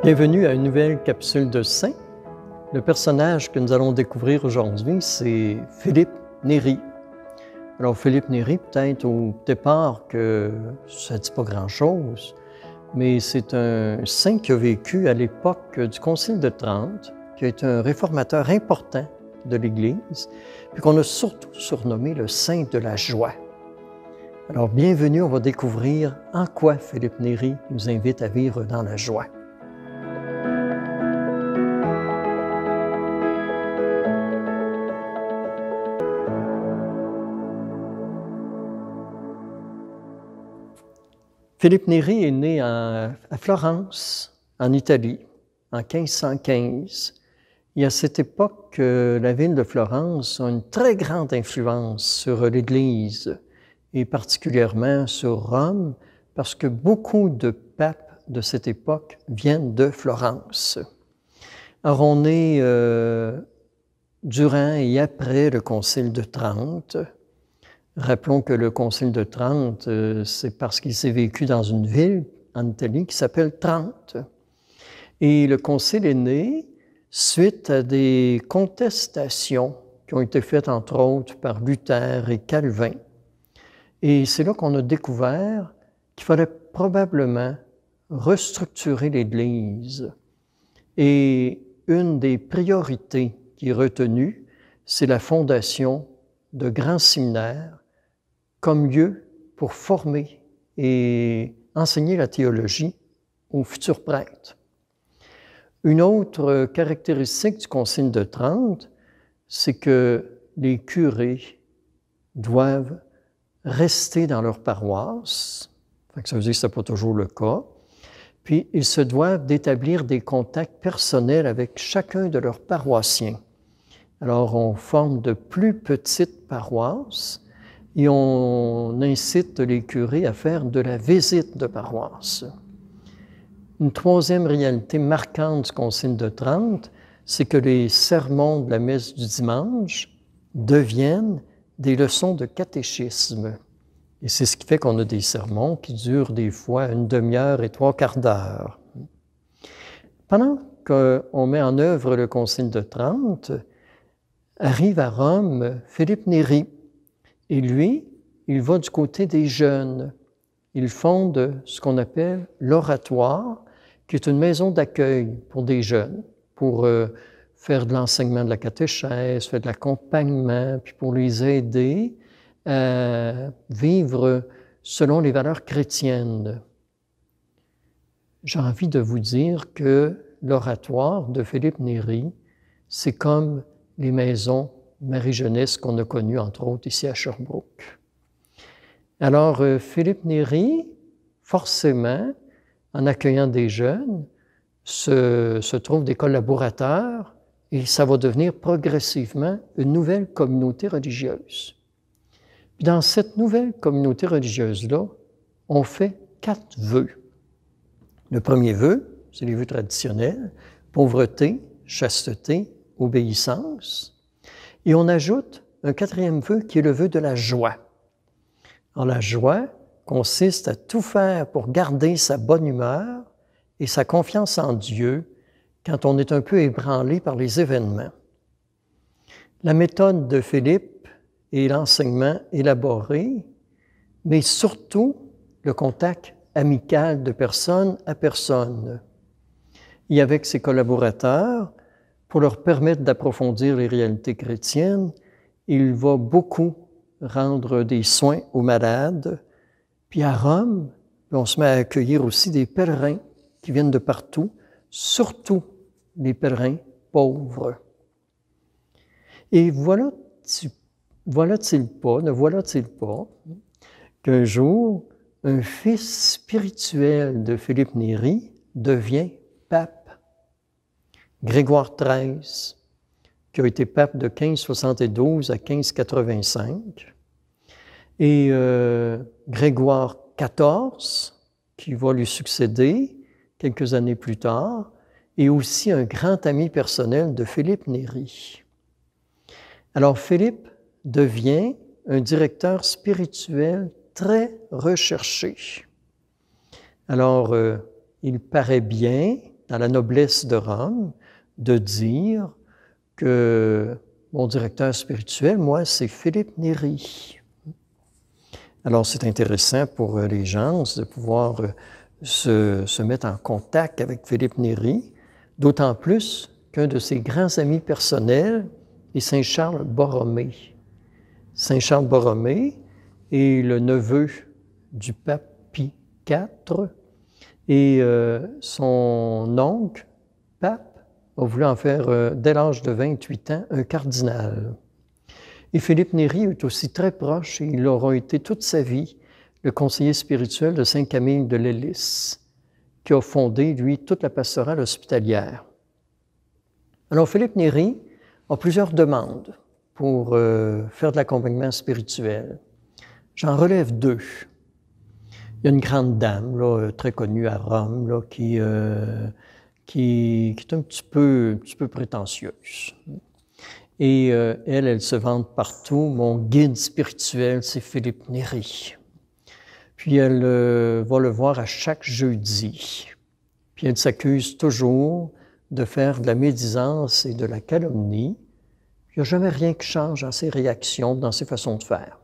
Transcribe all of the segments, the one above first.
Bienvenue à une nouvelle capsule de Saint. Le personnage que nous allons découvrir aujourd'hui, c'est Philippe Néri. Alors Philippe Néri, peut-être au départ que ça ne dit pas grand-chose, mais c'est un saint qui a vécu à l'époque du Concile de Trente, qui a été un réformateur important de l'Église, puis qu'on a surtout surnommé le saint de la joie. Alors bienvenue, on va découvrir en quoi Philippe Néri nous invite à vivre dans la joie. Philippe Néri est né à Florence, en Italie, en 1515. Et à cette époque, la ville de Florence a une très grande influence sur l'Église, et particulièrement sur Rome, parce que beaucoup de papes de cette époque viennent de Florence. Alors on est durant et après le Concile de Trente. Rappelons que le Concile de Trente, c'est parce qu'il s'est vécu dans une ville en Italie qui s'appelle Trente. Et le Concile est né suite à des contestations qui ont été faites, entre autres, par Luther et Calvin. Et c'est là qu'on a découvert qu'il fallait probablement restructurer l'Église. Et une des priorités qui est retenue, c'est la fondation de grands séminaires comme lieu pour former et enseigner la théologie aux futurs prêtres. Une autre caractéristique du Concile de Trente, c'est que les curés doivent rester dans leur paroisse. Ça veut dire que ce n'est pas toujours le cas. Puis, ils se doivent d'établir des contacts personnels avec chacun de leurs paroissiens. Alors, on forme de plus petites paroisses et on incite les curés à faire de la visite de paroisse. Une troisième réalité marquante du Concile de Trente, c'est que les sermons de la messe du dimanche deviennent des leçons de catéchisme. Et c'est ce qui fait qu'on a des sermons qui durent des fois une demi-heure et 3/4 d'heure. Pendant qu'on met en œuvre le Concile de Trente, arrive à Rome Philippe Néri. Et lui, il va du côté des jeunes. Il fonde ce qu'on appelle l'Oratoire, qui est une maison d'accueil pour des jeunes, pour faire de l'enseignement de la catéchèse, faire de l'accompagnement, puis pour les aider à vivre selon les valeurs chrétiennes. J'ai envie de vous dire que l'Oratoire de Philippe Néri, c'est comme les maisons Marie-Jeunesse qu'on a connues, entre autres, ici à Sherbrooke. Alors, Philippe Néri, forcément, en accueillant des jeunes, se trouve des collaborateurs et ça va devenir progressivement une nouvelle communauté religieuse. Puis dans cette nouvelle communauté religieuse-là, on fait 4 vœux. Le premier vœu, c'est les vœux traditionnels, pauvreté, chasteté, obéissance. Et on ajoute un 4e vœu qui est le vœu de la joie. Alors la joie consiste à tout faire pour garder sa bonne humeur et sa confiance en Dieu quand on est un peu ébranlé par les événements. La méthode de Philippe est l'enseignement élaboré, mais surtout le contact amical de personne à personne. Et avec ses collaborateurs, pour leur permettre d'approfondir les réalités chrétiennes, il va beaucoup rendre des soins aux malades. Puis à Rome, on se met à accueillir aussi des pèlerins qui viennent de partout, surtout les pèlerins pauvres. Et ne voilà-t-il pas qu'un jour, un fils spirituel de Philippe Néri devient pape. Grégoire XIII, qui a été pape de 1572 à 1585, et Grégoire XIV, qui va lui succéder quelques années plus tard, et aussi un grand ami personnel de Philippe Néri. Alors Philippe devient un directeur spirituel très recherché. Alors, il paraît bien dans la noblesse de Rome, de dire que mon directeur spirituel, moi, c'est Philippe Néri. Alors, c'est intéressant pour les gens de pouvoir se mettre en contact avec Philippe Néri, d'autant plus qu'un de ses grands amis personnels est Saint Charles Borromée. Saint Charles Borromée est le neveu du pape Pie IV et son oncle, pape, a voulu en faire, dès l'âge de 28 ans, un cardinal. Et Philippe Néri est aussi très proche et il aura été toute sa vie le conseiller spirituel de Saint Camille de Lellis, qui a fondé, lui, toute la pastorale hospitalière. Alors, Philippe Néri a plusieurs demandes pour faire de l'accompagnement spirituel. J'en relève deux. Il y a une grande dame, là, très connue à Rome, là, qui est un petit peu prétentieuse. Et elle se vante partout. Mon guide spirituel, c'est Philippe Néri. Puis elle va le voir à chaque jeudi. Puis elle s'accuse toujours de faire de la médisance et de la calomnie. Il n'y a jamais rien qui change dans ses réactions, dans ses façons de faire.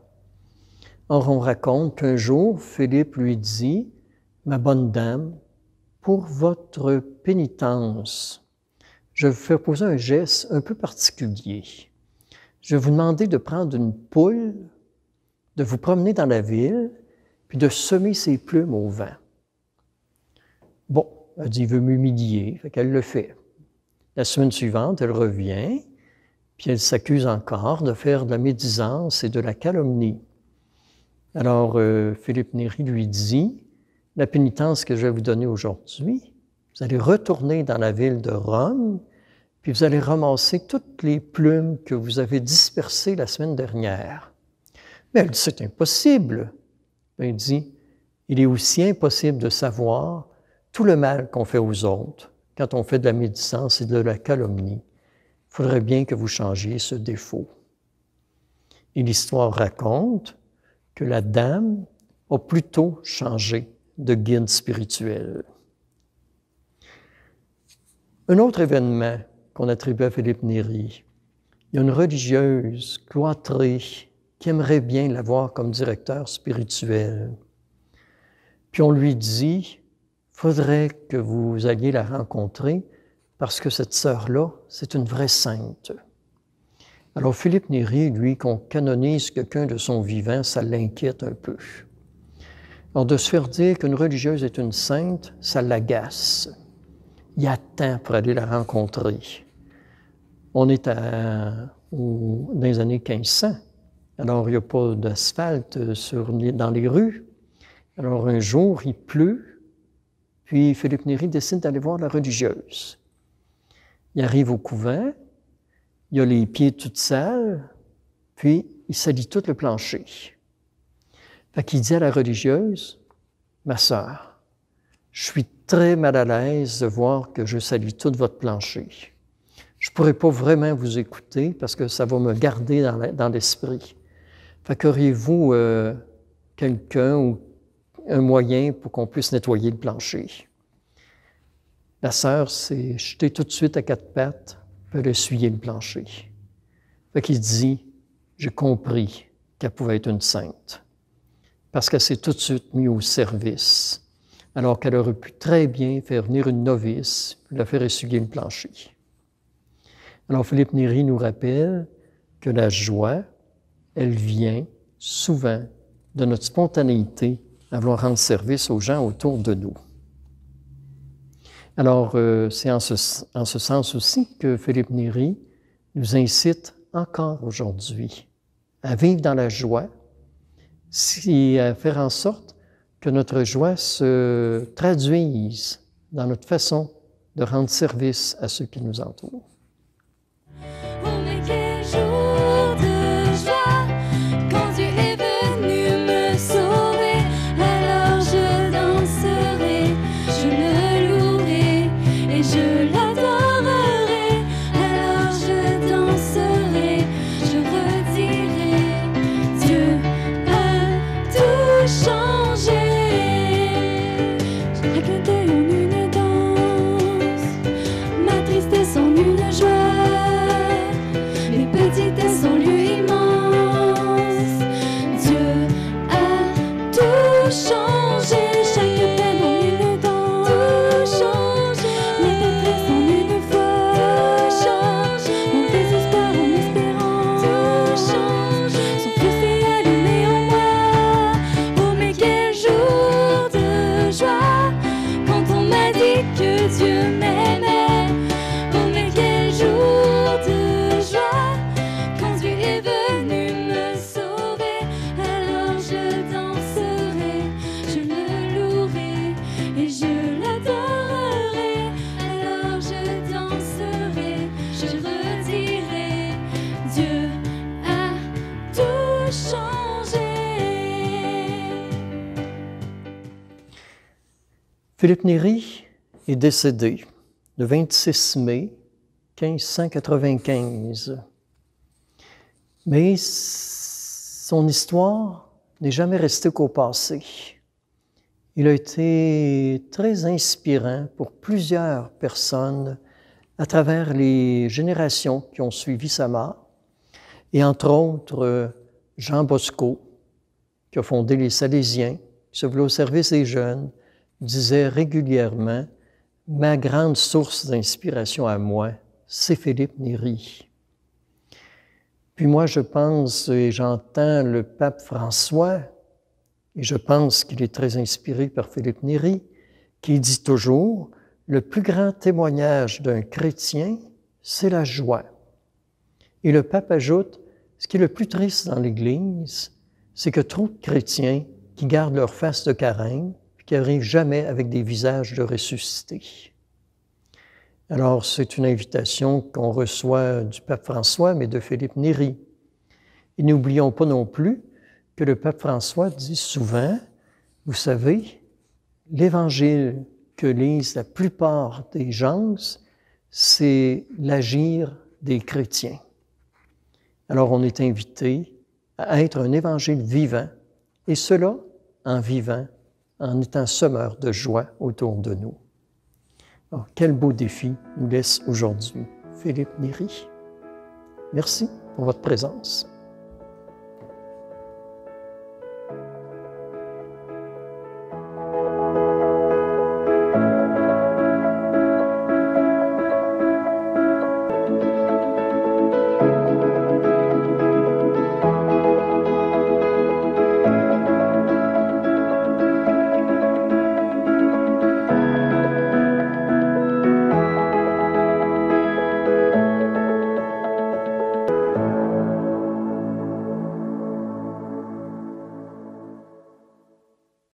Or, on raconte qu'un jour, Philippe lui dit « Ma bonne dame, pour votre pénitence, je vais vous faire poser un geste un peu particulier. Je vais vous demander de prendre une poule, de vous promener dans la ville, puis de semer ses plumes au vent. » Bon, elle dit « Il veut m'humilier », fait qu'elle le fait. La semaine suivante, elle revient, puis elle s'accuse encore de faire de la médisance et de la calomnie. Alors, Philippe Néri lui dit « La pénitence que je vais vous donner aujourd'hui, vous allez retourner dans la ville de Rome, puis vous allez ramasser toutes les plumes que vous avez dispersées la semaine dernière. » Mais elle dit « C'est impossible. » Il dit « Il est aussi impossible de savoir tout le mal qu'on fait aux autres quand on fait de la médisance et de la calomnie. Il faudrait bien que vous changiez ce défaut. » Et l'histoire raconte que la dame a plutôt changé de guide spirituel. Un autre événement qu'on attribue à Philippe Néri, il y a une religieuse cloîtrée qui aimerait bien l'avoir comme directeur spirituel. Puis on lui dit, « Faudrait que vous alliez la rencontrer parce que cette sœur-là, c'est une vraie sainte. » Alors Philippe Néri, lui, qu'on canonise quelqu'un de son vivant, ça l'inquiète un peu. Alors de se faire dire qu'une religieuse est une sainte, ça l'agace. Il attend pour aller la rencontrer. On est dans les années 1500. Alors, il n'y a pas d'asphalte dans les rues. Alors, un jour, il pleut, puis Philippe Néri décide d'aller voir la religieuse. Il arrive au couvent, il a les pieds tout sales, puis il salit tout le plancher. Fait qu'il dit à la religieuse, « Ma sœur, je suis très mal à l'aise de voir que je salis tout votre plancher. Je ne pourrais pas vraiment vous écouter parce que ça va me garder dans l'esprit. Fait qu'auriez-vous quelqu'un ou un moyen pour qu'on puisse nettoyer le plancher? » La sœur s'est jetée tout de suite à quatre pattes, puis elle a essuyé le plancher. Fait qu'il dit, j'ai compris qu'elle pouvait être une sainte, parce qu'elle s'est tout de suite mise au service, alors qu'elle aurait pu très bien faire venir une novice, puis la faire essuyer le plancher. Alors Philippe Néri nous rappelle que la joie, elle vient souvent de notre spontanéité à vouloir rendre service aux gens autour de nous. Alors, c'est en ce sens aussi que Philippe Néri nous incite encore aujourd'hui à vivre dans la joie et à faire en sorte que notre joie se traduise dans notre façon de rendre service à ceux qui nous entourent. Changer, raconter en une danse. changer. Philippe Néri est décédé le 26 mai 1595. Mais son histoire n'est jamais restée qu'au passé. Il a été très inspirant pour plusieurs personnes à travers les générations qui ont suivi sa mort, et entre autres Jean Bosco, qui a fondé les Salésiens, qui se voulait au service des jeunes, disait régulièrement « Ma grande source d'inspiration à moi, c'est Philippe Néri ». Puis moi, je pense et j'entends le pape François, et je pense qu'il est très inspiré par Philippe Néri, qui dit toujours « Le plus grand témoignage d'un chrétien, c'est la joie ». Et le pape ajoute « Ce qui est le plus triste dans l'Église, c'est que trop de chrétiens qui gardent leur face de carême, qui n'arrivent jamais avec des visages de ressuscités. » Alors, c'est une invitation qu'on reçoit du pape François, mais de Philippe Néri. Et n'oublions pas non plus que le pape François dit souvent, vous savez, l'Évangile que lisent la plupart des gens, c'est l'agir des chrétiens. Alors, on est invité à être un Évangile vivant, et cela en vivant, en étant semeur de joie autour de nous. Alors, quel beau défi nous laisse aujourd'hui Philippe Néri. Merci pour votre présence.